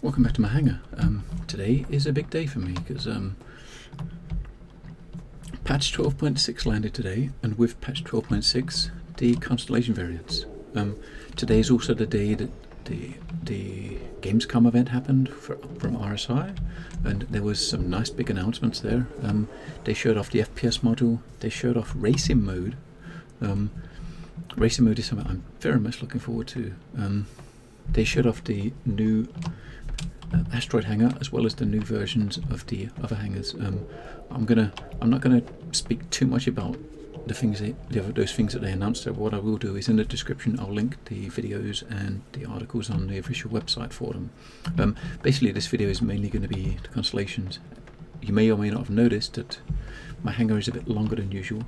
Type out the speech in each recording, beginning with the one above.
Welcome back to my hangar. Today is a big day for me because patch 12.6 landed today, and with patch 12.6 the Constellation variants. Today is also the day that the Gamescom event happened from RSI, and there was some nice big announcements there. They showed off the FPS module, they showed off racing mode. Racing mode is something I'm very much looking forward to. They showed off the new asteroid hangar as well as the new versions of the other hangars. I'm not gonna speak too much about those things that they announced there. What I will do is in the description I'll link the videos and the articles on the official website for them. Basically this video is mainly going to be the Constellations. You may or may not have noticed that my hangar is a bit longer than usual.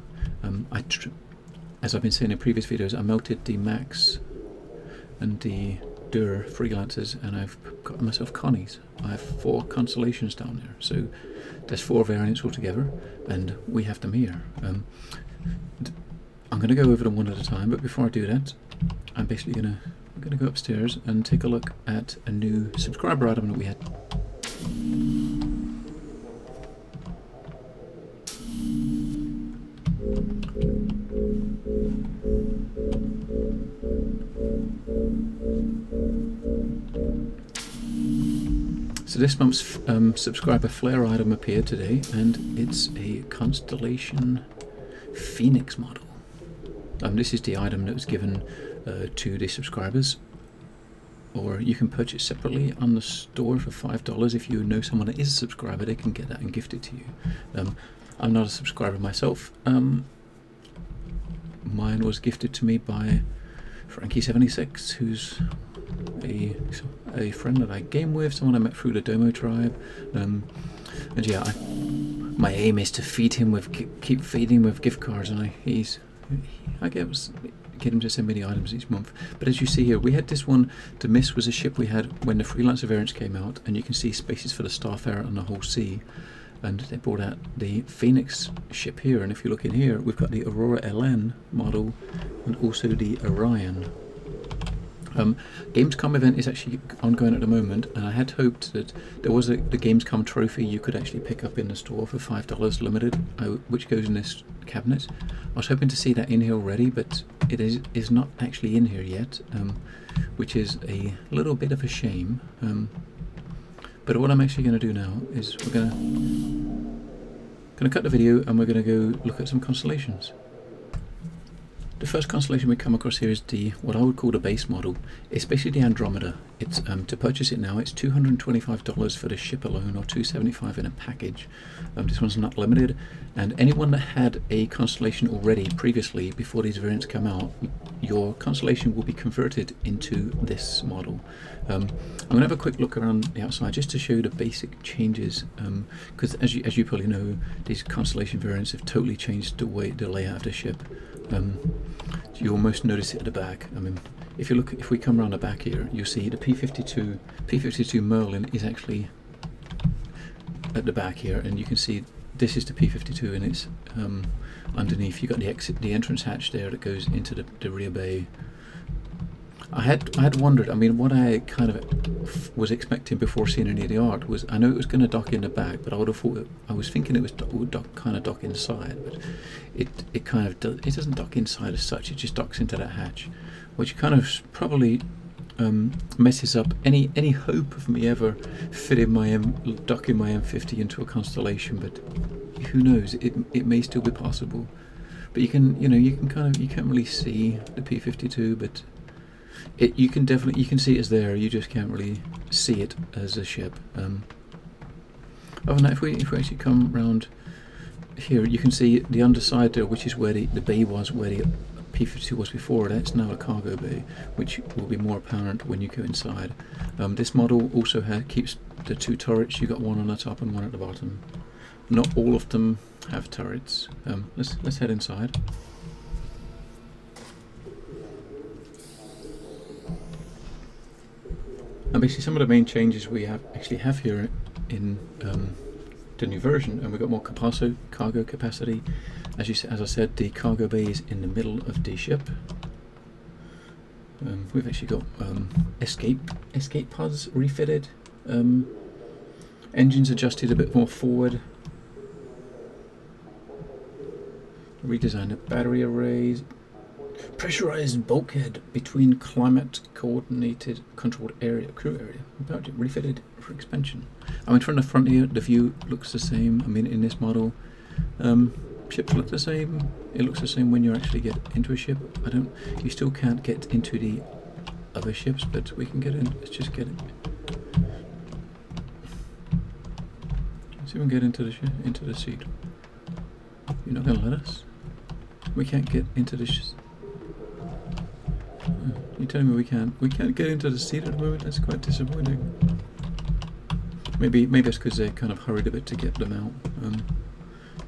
As I've been saying in previous videos, I melted the Max and the Dur freelancers, and I've got myself Connies. I have 4 Constellations down there, so there's 4 variants altogether, and we have them here. I'm going to go over them one at a time, but before I do that, I'm basically going to go upstairs and take a look at a new subscriber item that we had. So this month's subscriber flare item appeared today, and it's a Constellation Phoenix model. This is the item that was given to the subscribers, or you can purchase separately on the store for $5. If you know someone that is a subscriber, they can get that and gift it to you. I'm not a subscriber myself. Mine was gifted to me by Frankie76, who's a friend that I game with, someone I met through the Domo tribe, and yeah, my aim is to feed him with, keep feeding him with gift cards, and I get him to send me the items each month. But as you see here, we had this one. The Mist was a ship we had when the Freelancer variants came out, and you can see spaces for the Starfarer and the whole sea. And they brought out the Phoenix ship here, and if you look in here, we've got the Aurora LN model and also the Orion. Gamescom event is actually ongoing at the moment, and I had hoped that there was the Gamescom trophy you could actually pick up in the store for $5 limited, which goes in this cabinet. I was hoping to see that in here already, but it is not actually in here yet, which is a little bit of a shame. But what I'm actually going to do now is we're going to cut the video, and we're going to go look at some constellations. The first constellation we come across here is what I would call the base model. It's basically the Andromeda. It's to purchase it now, it's $225 for the ship alone, or $275 in a package. This one's not limited, and anyone that had a Constellation already previously, before these variants come out, your Constellation will be converted into this model. I'm going to have a quick look around the outside just to show you the basic changes, because as you probably know, these Constellation variants have totally changed the layout of the ship. You almost notice it at the back. I mean, if we come around the back here, you'll see the P-52 Merlin is actually at the back here, and you can see this is the P-52, and it's underneath. You got the entrance hatch there that goes into the rear bay. I had wondered. I mean, what I kind of was expecting before seeing any of the art was, I know it was going to dock in the back, but I would have thought I was thinking it would kind of dock inside, but it kind of does. It doesn't dock inside as such. It just docks into that hatch, which kind of probably messes up any hope of me ever docking my M50 into a Constellation. But who knows? It may still be possible. But you can't really see the P-52, but you can see it's there. You just can't really see it as a ship. Other than that, if we actually come round here, you can see the underside there, which is where the bay was, where the P-52 was before. That's now a cargo bay, which will be more apparent when you go inside. This model also keeps the 2 turrets. You got one on the top and one at the bottom. Not all of them have turrets. Let's head inside. And basically some of the main changes we actually have here in the new version, and we've got more cargo capacity. As I said, the cargo bay is in the middle of the ship. We've actually got escape pods refitted. Engines adjusted a bit more forward. Redesigned the battery arrays. Pressurized bulkhead between climate coordinated controlled area, crew area. About it, refitted for expansion. I mean, from the front here, the view looks the same. I mean, in this model, ships look the same. It looks the same when you actually get into a ship. You still can't get into the other ships, but we can get in. Let's just get it. Let's see if we can get into the seat. You're not going to let us? We can't get into the you're telling me we can't get into the seat at the moment? That's quite disappointing. Maybe it's because they kind of hurried a bit to get them out.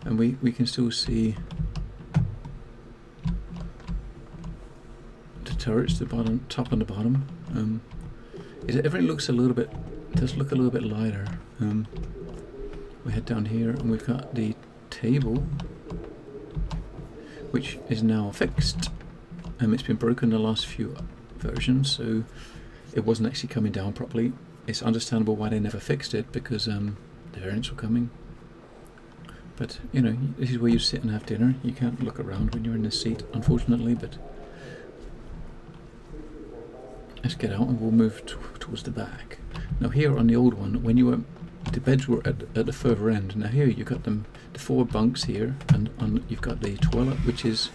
And we can still see the turrets, the bottom, top and the bottom. Everything looks does look a little bit lighter. We head down here and we've got the table, which is now fixed. It's been broken the last few versions, so it wasn't actually coming down properly. It's understandable why they never fixed it, because the variants were coming. But, you know, this is where you sit and have dinner. You can't look around when you're in this seat, unfortunately, but let's get out and we'll move towards the back. Now here on the old one, the beds were at the further end. Now here you've got the 4 bunks here, and you've got the toilet, which is...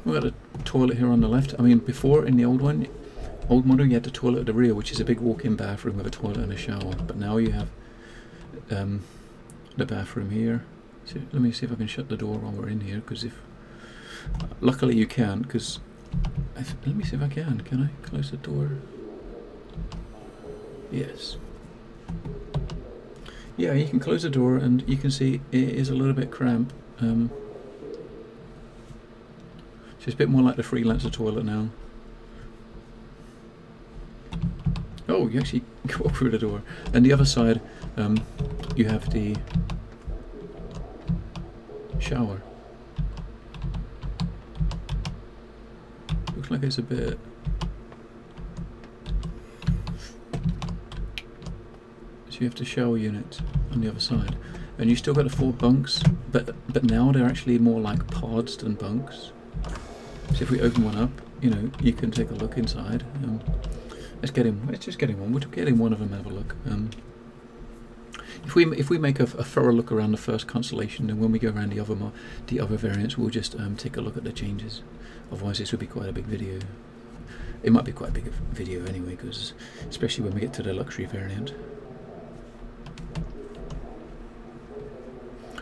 We've got a toilet here on the left. I mean, before in the old model, you had the toilet at the rear, which is a big walk-in bathroom with a toilet and a shower. But now you have the bathroom here. So let me see if I can shut the door while we're in here, because luckily you can, because let me see if I can. Can I close the door? Yes. Yeah, you can close the door, and you can see it is a little bit cramped. So it's a bit more like the freelancer toilet now. Oh, you actually go through the door. And the other side, you have the shower. Looks like it's a bit... So you have the shower unit on the other side. And you still got the 4 bunks, but now they're actually more like pods than bunks. So if we open one up, you know, you can take a look inside. Let's just get him one. We'll get him one of them and have a look. If we make a thorough look around the first Constellation, then when we go around the other variants, we'll just take a look at the changes. Otherwise, this would be quite a big video. It might be quite a big video anyway, because especially when we get to the luxury variant.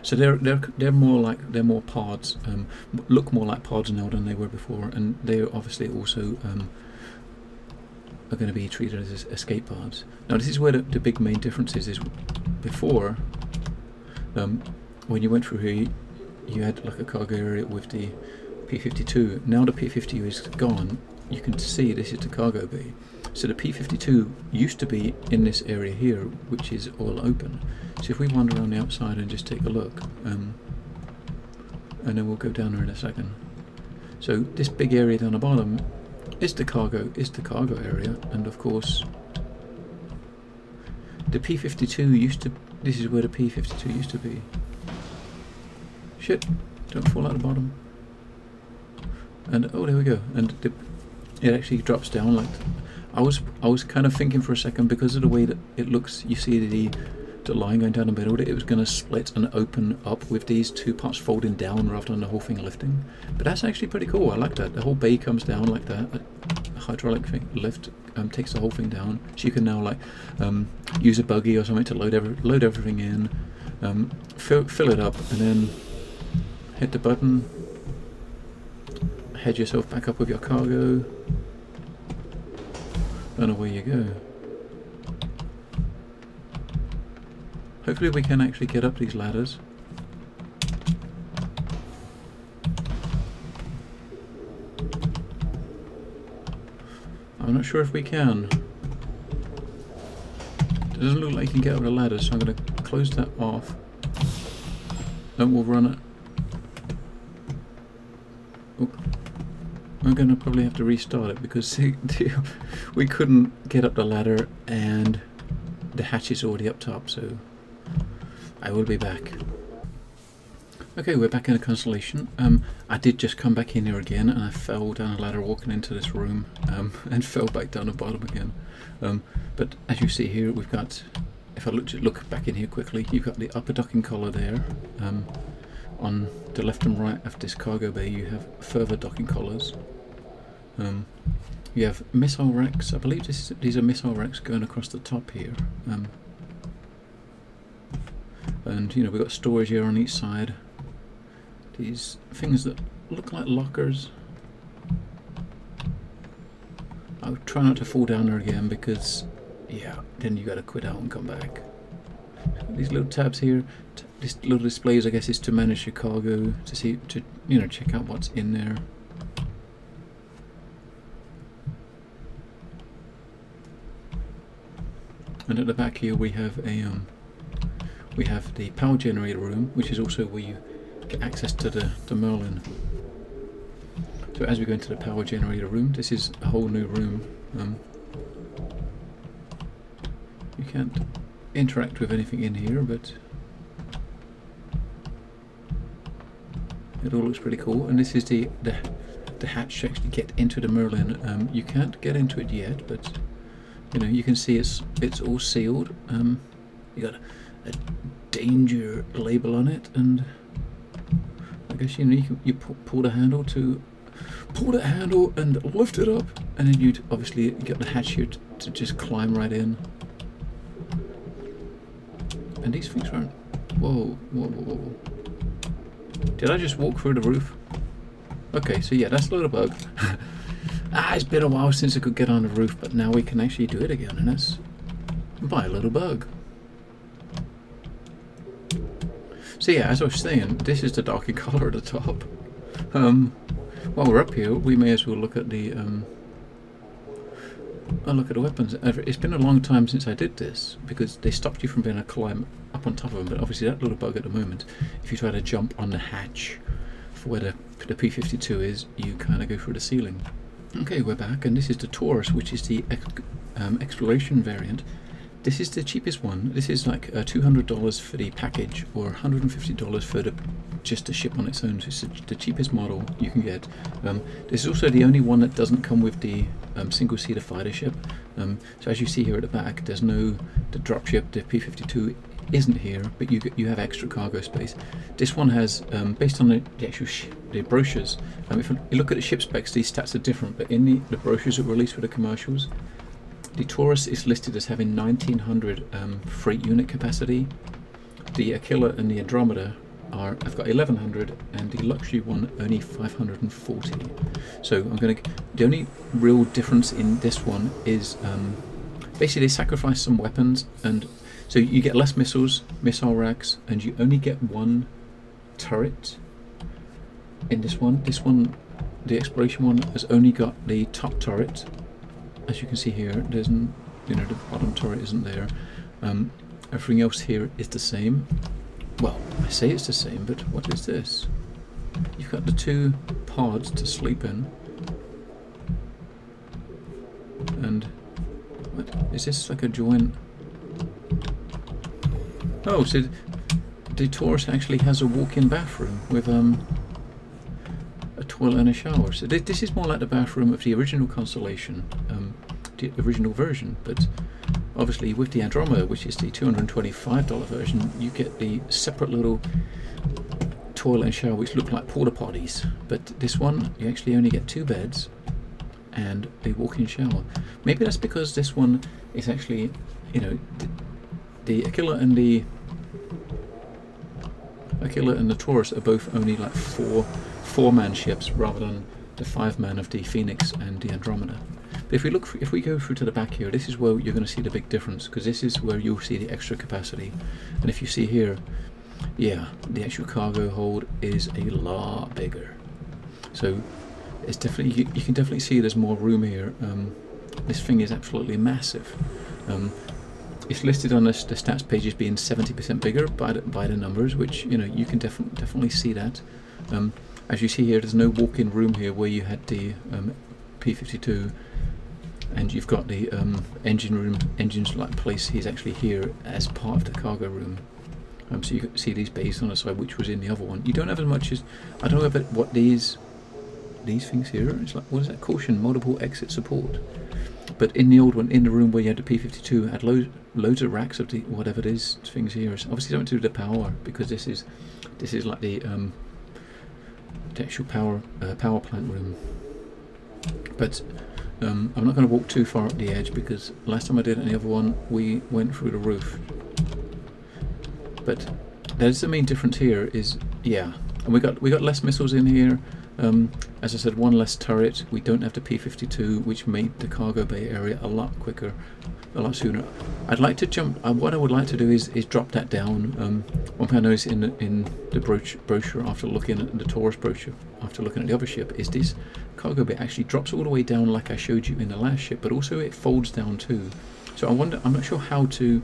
So they're more pods, look more like pods now than they were before, and they obviously also are going to be treated as escape pods. Now this is where the big main difference is before, when you went through here, you had like a cargo area with the P-52. Now the P-52 is gone. You can see this is the cargo bay. So the P-52 used to be in this area here, which is all open. So if we wander around the outside and just take a look, and then we'll go down there in a second. So this big area down the bottom is the cargo area, and of course the P-52 used to. This is where the P-52 used to be. Shit! Don't fall out the bottom. And oh, there we go. And it actually drops down like. I was kind of thinking for a second, because of the way that it looks, you see the line going down the middle, that it was going to split and open up with these 2 parts folding down rather than the whole thing lifting. But that's actually pretty cool. I like that. The whole bay comes down like that. A hydraulic lift takes the whole thing down. So you can now like use a buggy or something to load everything in, fill it up, and then hit the button, head yourself back up with your cargo. And away you go. Hopefully we can actually get up these ladders. I'm not sure if we can. It doesn't look like you can get up the ladders, so I'm going to close that off. Then we'll run it. Oop. I'm going to probably have to restart it because we couldn't get up the ladder and the hatch is already up top, so I will be back. Okay, we're back in a Constellation. I did just come back in here again and I fell down a ladder walking into this room and fell back down the bottom again. But as you see here, we've got, if I look back in here quickly, you've got the upper docking collar there. On the left and right of this cargo bay you have further docking collars. You have missile racks. I believe these are missile racks going across the top here. And you know, we've got storage here on each side. These things that look like lockers. I would try not to fall down there again because, yeah, then you got to quit out and come back. These little tabs here, these little displays, I guess, is to manage your cargo, to you know, check out what's in there. And at the back here we have a we have the power generator room, which is also where you get access to the Merlin. So as we go into the power generator room, this is a whole new room. You can't interact with anything in here, but it all looks pretty cool. And this is the hatch to actually get into the Merlin. You can't get into it yet, but you know, you can see it's all sealed. You got a danger label on it, and I guess, you know, you pull the handle and lift it up, and then you'd obviously get the hatch here to just climb right in. And these things aren't. Whoa, whoa, whoa, whoa. Did I just walk through the roof? Okay, so yeah, that's a little bug. It's been a while since I could get on the roof, but now we can actually do it again, and that's by a little bug. So yeah, as I was saying, this is the docking collar at the top. While we're up here, we may as well look at the weapons. It's been a long time since I did this because they stopped you from being able to climb up on top of them. But obviously, that little bug at the moment, if you try to jump on the hatch for where the P-52 is, you kind of go through the ceiling. Okay, we're back, and this is the Taurus, which is the exploration variant. This is the cheapest one. This is like $200 for the package, or $150 for just the ship on its own. So it's the cheapest model you can get. This is also the only one that doesn't come with the single-seater fighter ship. So as you see here at the back, there's no the dropship. The P-52 isn't here, but you have extra cargo space. This one has, based on the actual the brochures. If you look at the ship specs, these stats are different, but in the brochures that were released for the commercials, the Taurus is listed as having 1900 freight unit capacity. The Aquila and the Andromeda have got 1100, and the luxury one only 540. So the only real difference in this one is basically they sacrifice some weapons, and so you get less missiles, missile racks, and you only get one turret in this one. This one, the exploration one, has only got the top turret. As you can see here, there's the bottom turret isn't there. Everything else here is the same. Well, I say it's the same, but what is this? You've got the two pods to sleep in. And what is this, like a joint? Oh, so the Taurus actually has a walk-in bathroom with a toilet and a shower. So this is more like the bathroom of the original Constellation, the original version, but obviously with the Andromeda, which is the $225 version, you get the separate little toilet and shower which look like porta potties. But this one, you actually only get 2 beds and a walk-in shower. Maybe that's because this one is actually, you know, the Aquila and the Taurus are both only like four-man ships rather than the 5-man of the Phoenix and the Andromeda. But if we go through to the back here, this is where you're going to see the big difference, because this is where you'll see the extra capacity. And if you see here, yeah, the actual cargo hold is a lot bigger. So it's definitely, you can definitely see there's more room here. This thing is absolutely massive. It's listed on the stats page as being 70% bigger by the numbers, which, you know, you can definitely see that. As you see here, there's no walk-in room here where you had the P-52, and you've got the engine room, engines like place is actually here as part of the cargo room. So you can see these bays on the side, which was in the other one. You don't have as much as, I don't know what these things here, it's like, what is that? Caution, multiple exit support. But in the old one, in the room where you had the P-52, had loads of racks of the whatever it is things here. It's obviously something to do with the power, because this is like the actual power plant room. But I'm not going to walk too far up the edge, because last time I did it in the other one, we went through the roof. But there's the main difference here is, yeah, and we got less missiles in here. As I said, one less turret. We don't have the P-52, which made the cargo bay area a lot quicker, a lot sooner. I'd like to jump. What I would like to do is drop that down. One thing I noticed in the brochure after looking at the Taurus brochure, after looking at the other ship, is this cargo bay actually drops all the way down like I showed you in the last ship, but also it folds down too. So I wonder. I'm not sure how to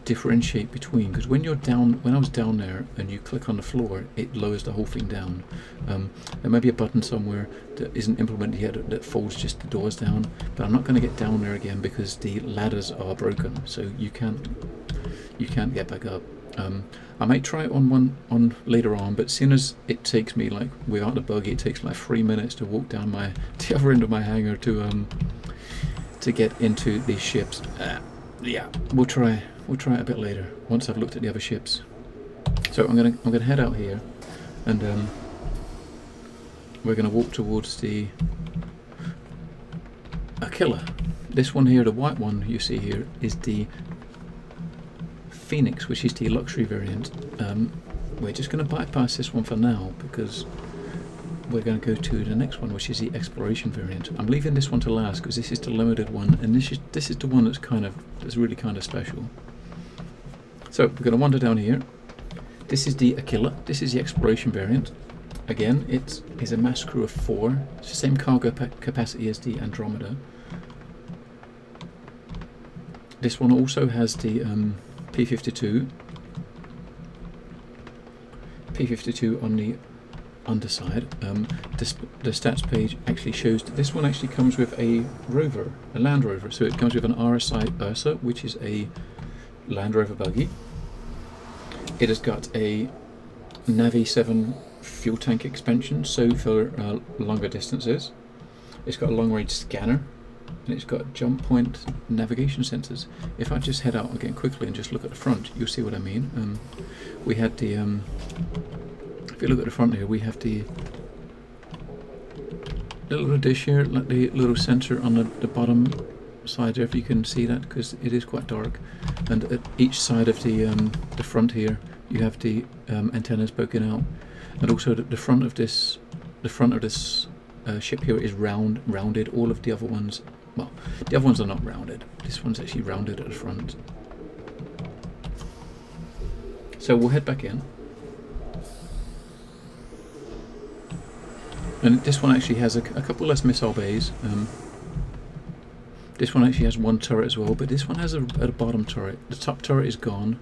differentiate between, because when you're down, when I was down there and you click on the floor, it lowers the whole thing down. There may be a button somewhere that isn't implemented yet that folds just the doors down, but I'm not going to get down there again because the ladders are broken, so you can't get back up. I might try it on later on, but as soon as it takes me, like without the buggy, it takes like 3 minutes to walk down the other end of my hangar to get into these ships. Yeah, we'll try it a bit later once I've looked at the other ships. So I'm gonna head out here, and we're gonna walk towards the Aquila. This one here, the white one you see here, is the Phoenix, which is the luxury variant. We're just gonna bypass this one for now because we're going to go to the next one, which is the exploration variant. I'm leaving this one to last because this is the limited one, and this is the one that's really kind of special. So we're going to wander down here. This is the Aquila. This is the exploration variant. Again, it is a mass crew of 4. It's the same cargo capacity as the Andromeda. This one also has the P-52. P-52 on the underside. The stats page actually shows that this one actually comes with a rover, a Land Rover. So it comes with an RSI Ursa, which is a Land Rover buggy. It has got a Navi 7 fuel tank expansion, so for longer distances. It's got a long range scanner, and it's got jump point navigation sensors. If I just head out again quickly and just look at the front, you'll see what I mean. We had the if you look at the front here, we have the little dish here, like the little sensor on the bottom side there, if you can see that, because it is quite dark. And at each side of the front here, you have the antennas poking out, and also the front of this ship here is rounded. All of the other ones, well, the other ones are not rounded. This one's actually rounded at the front. So we'll head back in. And this one actually has a couple less missile bays. This one actually has one turret as well, but this one has a bottom turret. The top turret is gone.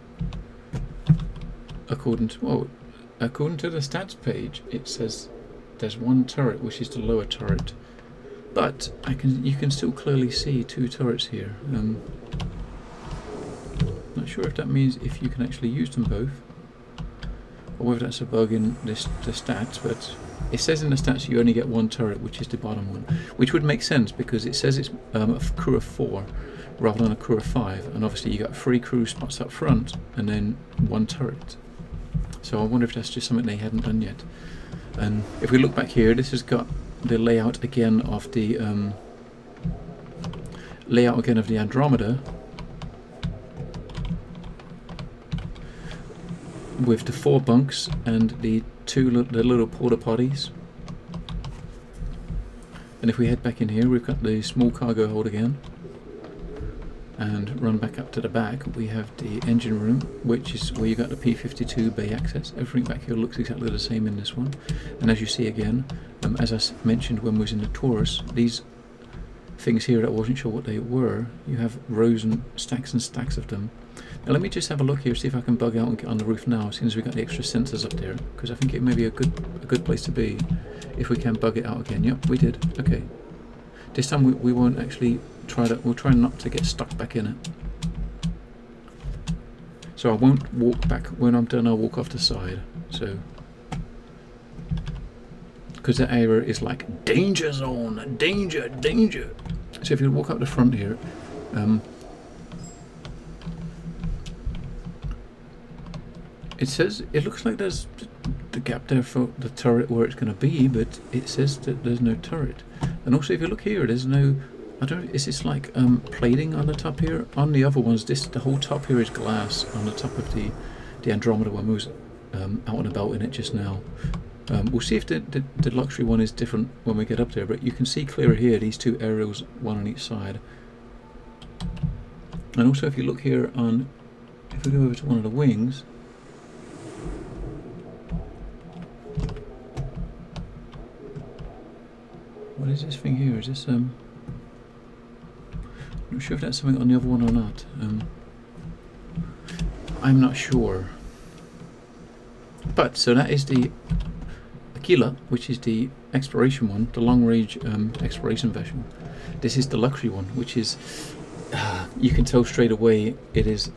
According to the stats page, it says there's one turret, which is the lower turret. But you can still clearly see 2 turrets here. Not sure if that means if you can actually use them both, or whether that's a bug in the stats, but it says in the stats you only get 1 turret, which is the bottom one, which would make sense because it says it's a crew of 4 rather than a crew of 5, and obviously you got 3 crew spots up front and then 1 turret. So I wonder if that's just something they hadn't done yet. And if we look back here, this has got the layout again of the Andromeda, with the 4 bunks and the little porta potties. And if we head back in here, we've got the small cargo hold again, and run back up to the back, we have the engine room, which is where you got the P-52 bay access. Everything back here looks exactly the same in this one. And as you see again, as I mentioned when we was in the Taurus, these things here that I wasn't sure what they were. You have rows and stacks of them. Now let me just have a look here, see if I can bug out and get on the roof now, as soon as we got the extra sensors up there, because I think it may be a good place to be if we can bug it out again. Yep, we did. Okay. This time we won't actually try that. We'll try not to get stuck back in it. So I won't walk back. When I'm done, I'll walk off the side. So, because that area is like danger zone, danger, danger. So if you walk up the front here, it says, it looks like there's the gap there for the turret where it's going to be, but it says that there's no turret. And also if you look here, there's no, I don't know, is this like plating on the top here? On the other ones, the whole top here is glass on the top of the Andromeda one. Was out and about in it just now. We'll see if the luxury one is different when we get up there, but you can see clearer here, these two aerials, one on each side. And also if you look here on, if we go over to one of the wings, what is this thing here? Is this I'm not sure if that's something on the other one or not. I'm not sure. But so that is the Aquila, which is the exploration one, the long-range exploration vessel. This is the luxury one, which is you can tell straight away it is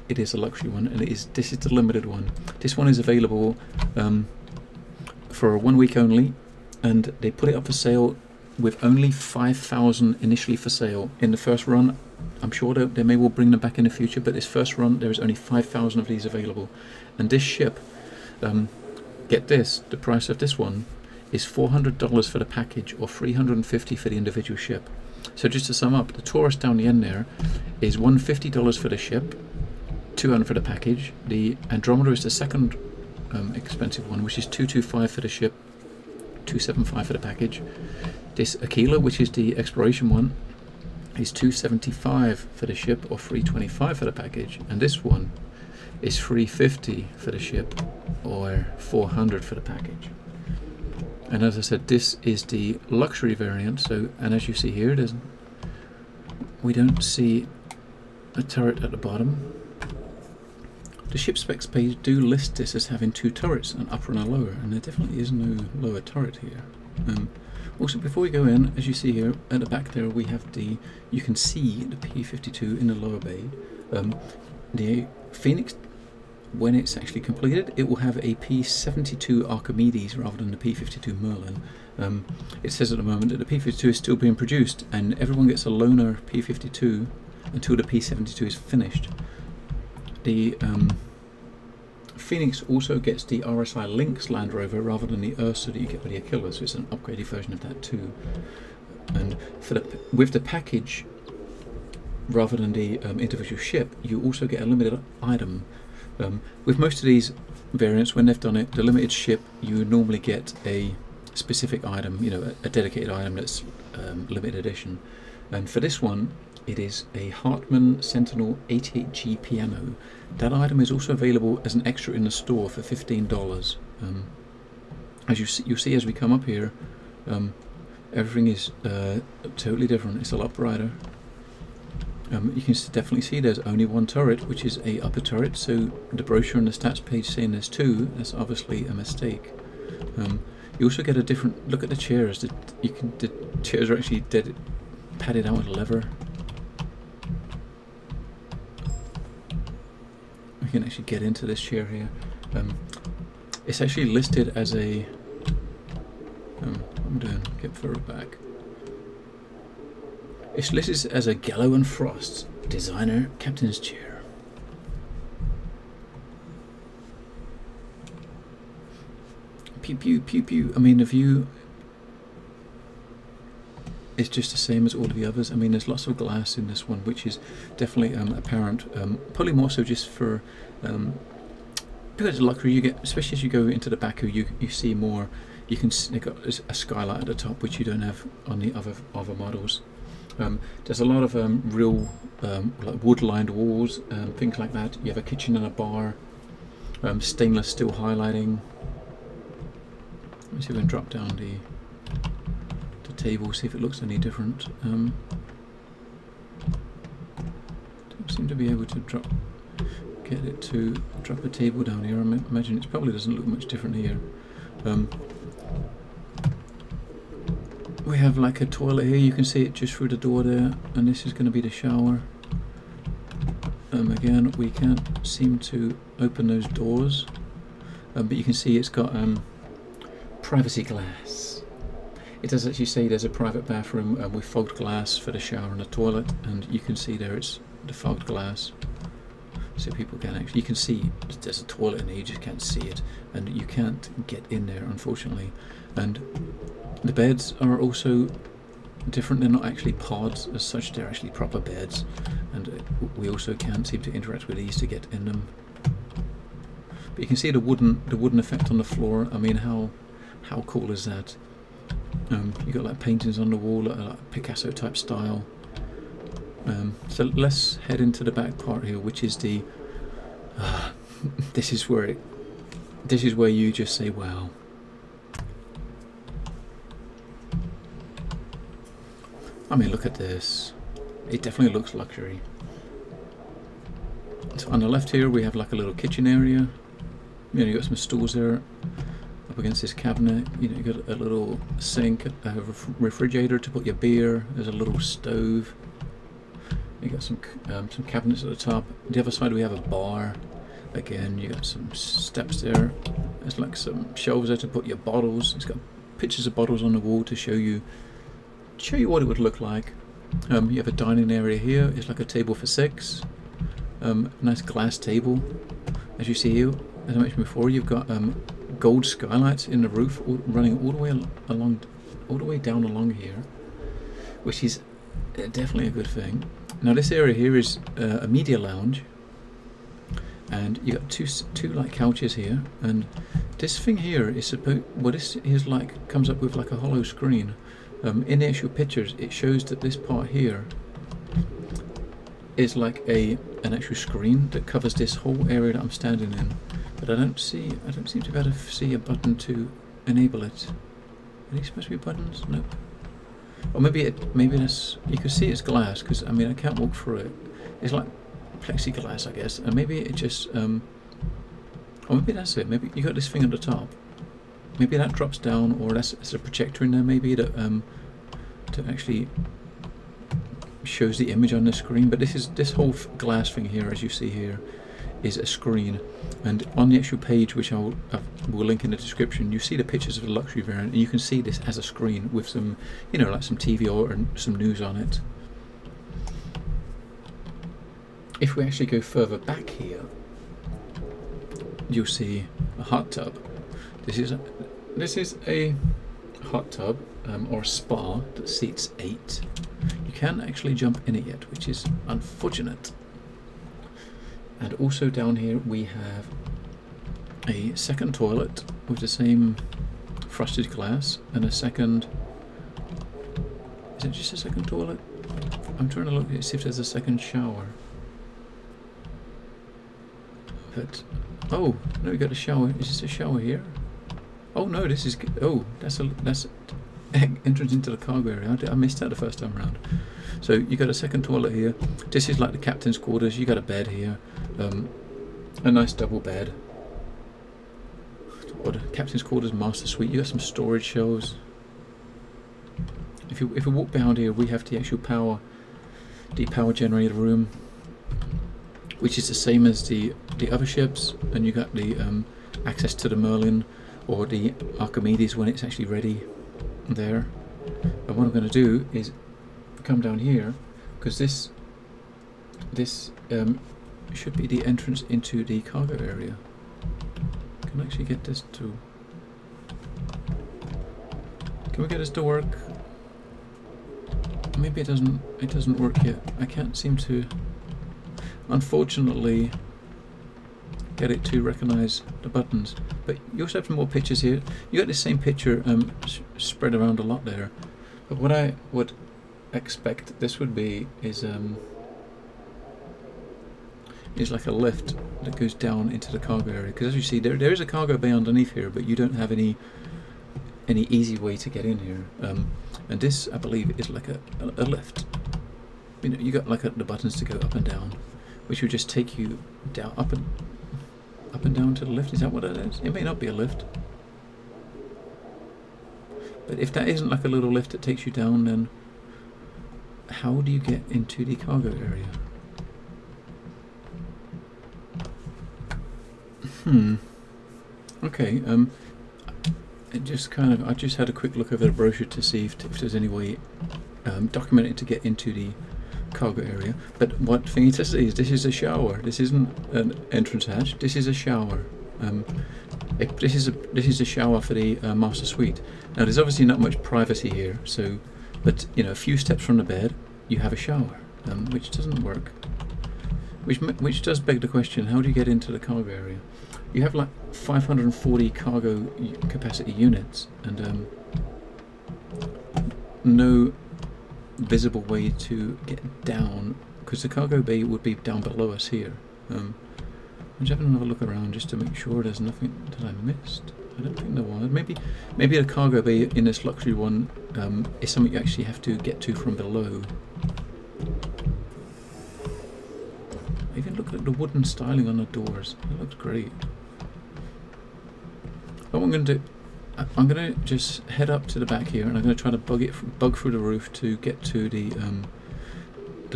a luxury one, and this is the limited one. This one is available for 1 week only, and they put it up for sale with only 5,000 initially for sale. In the first run, I'm sure they may well bring them back in the future, but this first run there is only 5,000 of these available. And this ship, get this, the price of this one is $400 for the package, or $350 for the individual ship. So just to sum up, the Taurus down the end there is $150 for the ship, $200 for the package. The Andromeda is the second expensive one, which is $225 for the ship, $275 for the package. This Aquila, which is the exploration one, is $275 for the ship, or $325 for the package. And this one is $350 for the ship, or $400 for the package. And as I said, this is the luxury variant. So, and as you see here, we don't see a turret at the bottom. The ship specs page do list this as having 2 turrets, an upper and a lower, and there definitely is no lower turret here. Also, before we go in, as you see here at the back there, we have you can see the P-52 in the lower bay. The Phoenix, when it's actually completed, it will have a P-72 Archimedes rather than the P-52 Merlin. It says at the moment that the P-52 is still being produced, and everyone gets a loaner P-52 until the P-72 is finished. The Phoenix also gets the RSI Lynx Land Rover rather than the Ursa that you get with the Aquila, so it's an upgraded version of that too. And for with the package, rather than the individual ship, you also get a limited item. With most of these variants, when they've done it, the limited ship, you normally get a specific item, you know, a dedicated item that's limited edition. And for this one, it is a Hartmann Sentinel 88G piano. That item is also available as an extra in the store for $15. As you'll see as we come up here, everything is totally different. It's a lot brighter. You can definitely see there's only 1 turret, which is a upper turret, so the brochure and the stats page saying there's 2, that's obviously a mistake. You also get a different look at the chairs. The chairs are actually padded out with leather. We can actually get into this chair here. It's actually listed as a what I'm doing, get further back. It's listed as a Gallo and Frost designer captain's chair. Pew pew pew pew. I mean, the view is just the same as all of the others. I mean, there's lots of glass in this one, which is definitely apparent. Probably more so just for because of luxury. You get, especially as you go into the Baku, you see more. You can see got a skylight at the top, which you don't have on the other models. There's a lot of real like wood-lined walls, things like that. You have a kitchen and a bar, stainless steel highlighting. Let me see if we can drop down the table, see if it looks any different. Don't seem to be able to get it to drop a table down here. I imagine it probably doesn't look much different here. We have like a toilet here, you can see it just through the door there, and this is going to be the shower. Again, we can't seem to open those doors, but you can see it's got privacy glass. It does actually say there's a private bathroom with fogged glass for the shower and the toilet, and you can see there it's the fogged glass, so people can actually, you can see there's a toilet in there, you just can't see it, and you can't get in there, unfortunately. And the beds are also different, they're not actually pods as such, they're actually proper beds, and we also can't seem to interact with these to get in them. But you can see the wooden effect on the floor. I mean, how cool is that? You got like paintings on the wall, like Picasso type style. So let's head into the back part here, which is the this is where you just say wow. I mean, look at this. It definitely looks luxury. So on the left here we have like a little kitchen area. You know, you got some stools there up against this cabinet. You know, you got a little sink, a refrigerator to put your beer. There's a little stove. You got some cabinets at the top. The other side we have a bar. Again, you got some steps there. There's like some shelves there to put your bottles. It's got pictures of bottles on the wall to show you what it would look like. You have a dining area here. It's like a table for 6. Nice glass table. As you see here, as I mentioned before, you've got gold skylights in the roof, running all the way down along here, which is definitely a good thing. Now this area here is a media lounge, and you got two like couches here, and this thing here is this is like comes up with like a hollow screen. In the actual pictures, it shows that this part here is like an actual screen that covers this whole area that I'm standing in. But I don't seem to be able to see a button to enable it. Are these supposed to be buttons? Nope. Or maybe that's, you can see it's glass, because I mean I can't walk through it. It's like plexiglass, I guess, and maybe it just or maybe that's it. Maybe you got this thing at the top. Maybe that drops down, or there's a projector in there maybe that to actually shows the image on the screen. But this whole glass thing here, as you see here, is a screen, and on the actual page, which we'll link in the description, you see the pictures of the luxury variant, and you can see this as a screen with some, you know, like some TV or some news on it. If we actually go further back here, you'll see a hot tub. This is a hot tub or spa that seats 8. You can't actually jump in it yet, which is unfortunate. And also down here we have a second toilet with the same frosted glass, and a second. Is it just a second toilet? I'm trying to look to see if there's a second shower. But oh no, we got a shower. Is this a shower here? Oh no, this is, oh, that's entrance into the cargo area. I missed that the first time around. So you got a second toilet here. This is like the captain's quarters. You got a bed here, a nice double bed. Or the captain's quarters, master suite. You got some storage shelves. If we walk behind here, we have the actual power generator room, which is the same as the other ships, and you got the access to the Merlin or the Archimedes when it's actually ready there. And what I'm going to do is come down here, because this should be the entrance into the cargo area. Can I actually get this to? Can we get this to work? Maybe it doesn't work yet. I can't seem to, unfortunately, get it to recognize the buttons. But you also have some more pictures here. You got the same picture spread around a lot there. But what I would expect this would be is like a lift that goes down into the cargo area. Because as you see, there is a cargo bay underneath here, but you don't have any easy way to get in here. and this I believe is like a lift. You know, you got like the buttons to go up and down, which will just take you down, up and down to the lift. Is that what it is? It may not be a lift, but if that isn't like a little lift that takes you down, then how do you get into the cargo area? Okay, it just kind of, I just had a quick look over the brochure to see if there's any way documented to get into the cargo area. But what thing it says is this is a shower. This isn't an entrance hatch. This is a shower. This is a shower for the master suite. Now there's obviously not much privacy here, so, but you know, a few steps from the bed you have a shower, which doesn't work. Which does beg the question: how do you get into the cargo area? You have like 540 cargo capacity units, and no visible way to get down, because the cargo bay would be down below us here. I'm just having another look around just to make sure there's nothing that I missed. I don't think there was. Maybe the cargo bay in this luxury one is something you actually have to get to from below. Even look at the wooden styling on the doors. It looks great. What I'm going to do, I'm going to just head up to the back here, and I'm going to try to bug through the roof to get to the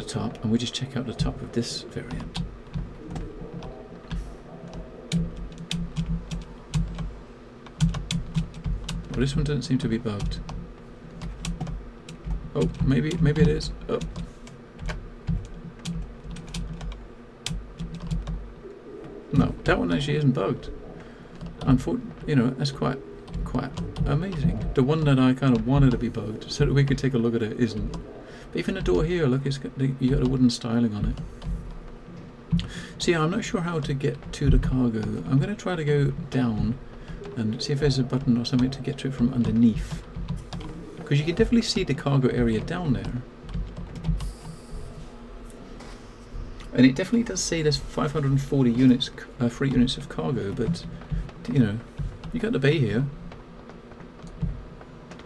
top, and we just check out the top of this variant. Well, this one doesn't seem to be bugged. Oh, maybe it is. Oh. No, that one actually isn't bugged. Unfortunately, you know, that's quite amazing. The one that I kind of wanted to be bugged so that we could take a look at it isn't. But even the door here, look, you got a wooden styling on it. So yeah, I'm not sure how to get to the cargo. I'm going to try to go down and see if there's a button or something to get to it from underneath. Because you can definitely see the cargo area down there. And it definitely does say there's 540 units, free units of cargo, but you know, you got the bay here.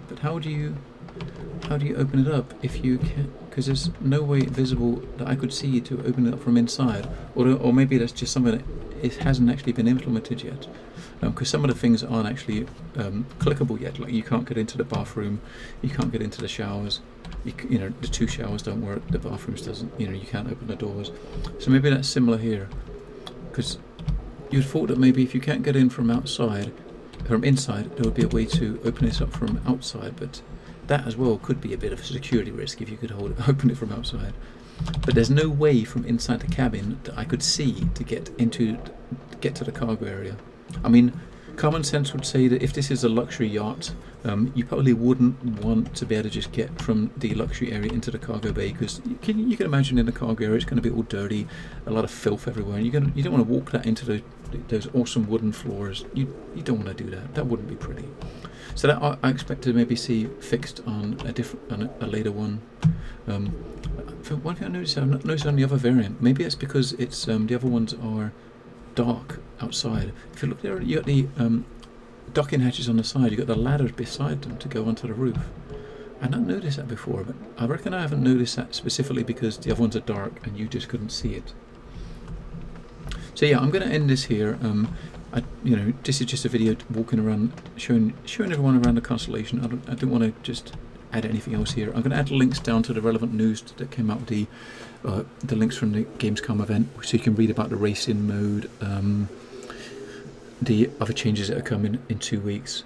But how do you open it up if you can't? Because there's no way visible that I could see to open it up from inside, or maybe that's just something that it hasn't actually been implemented yet. Because some of the things aren't actually clickable yet. Like you can't get into the bathroom, you can't get into the showers. You know, the two showers don't work, the bathrooms doesn't, you know, you can't open the doors. So maybe that's similar here, because you'd thought that maybe if you can't get in from outside, from inside, there would be a way to open this up from outside, but that as well could be a bit of a security risk if you could open it from outside. But there's no way from inside the cabin that I could see to get to the cargo area. I mean, common sense would say that if this is a luxury yacht, you probably wouldn't want to be able to just get from the luxury area into the cargo bay, because you can imagine in the cargo area it's going to be all dirty, a lot of filth everywhere, and you don't want to walk that into those awesome wooden floors. You don't want to do that. That wouldn't be pretty. So that I expect to maybe see fixed on a later one. One thing I noticed, I've not noticed on the other variant. Maybe it's because it's the other ones are dark outside. If you look there, you got the docking hatches on the side. You got the ladders beside them to go onto the roof. I've not noticed that before, but I reckon I haven't noticed that specifically because the other ones are dark and you just couldn't see it. So yeah, I'm going to end this here. You know, this is just a video walking around, showing everyone around the Constellation. I don't want to just add anything else here. I'm going to add links down to the relevant news that came out with the links from the Gamescom event, so you can read about the racing mode, the other changes that are coming in 2 weeks.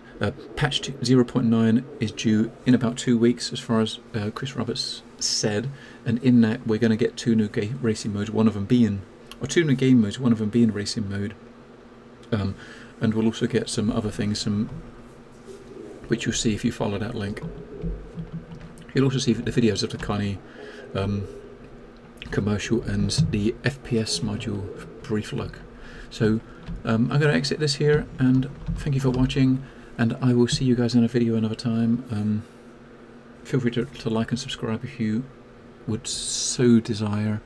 Patch 0.9 is due in about 2 weeks, as far as Chris Roberts said, and in that we're going to get 2 new racing modes, one of them being, or 2 new game modes, one of them being racing mode. And we'll also get some other things, which you'll see if you follow that link. You'll also see the videos of the Connie commercial and the FPS module brief look. So I'm going to exit this here, and thank you for watching, and I will see you guys in a video another time. Feel free to like and subscribe if you would so desire,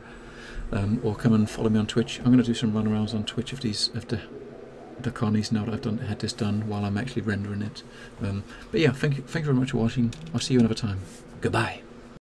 or come and follow me on Twitch. I'm going to do some runarounds on Twitch of the the Connies know that I've had this done while I'm actually rendering it. But yeah, thank you very much for watching. I'll see you another time. Goodbye.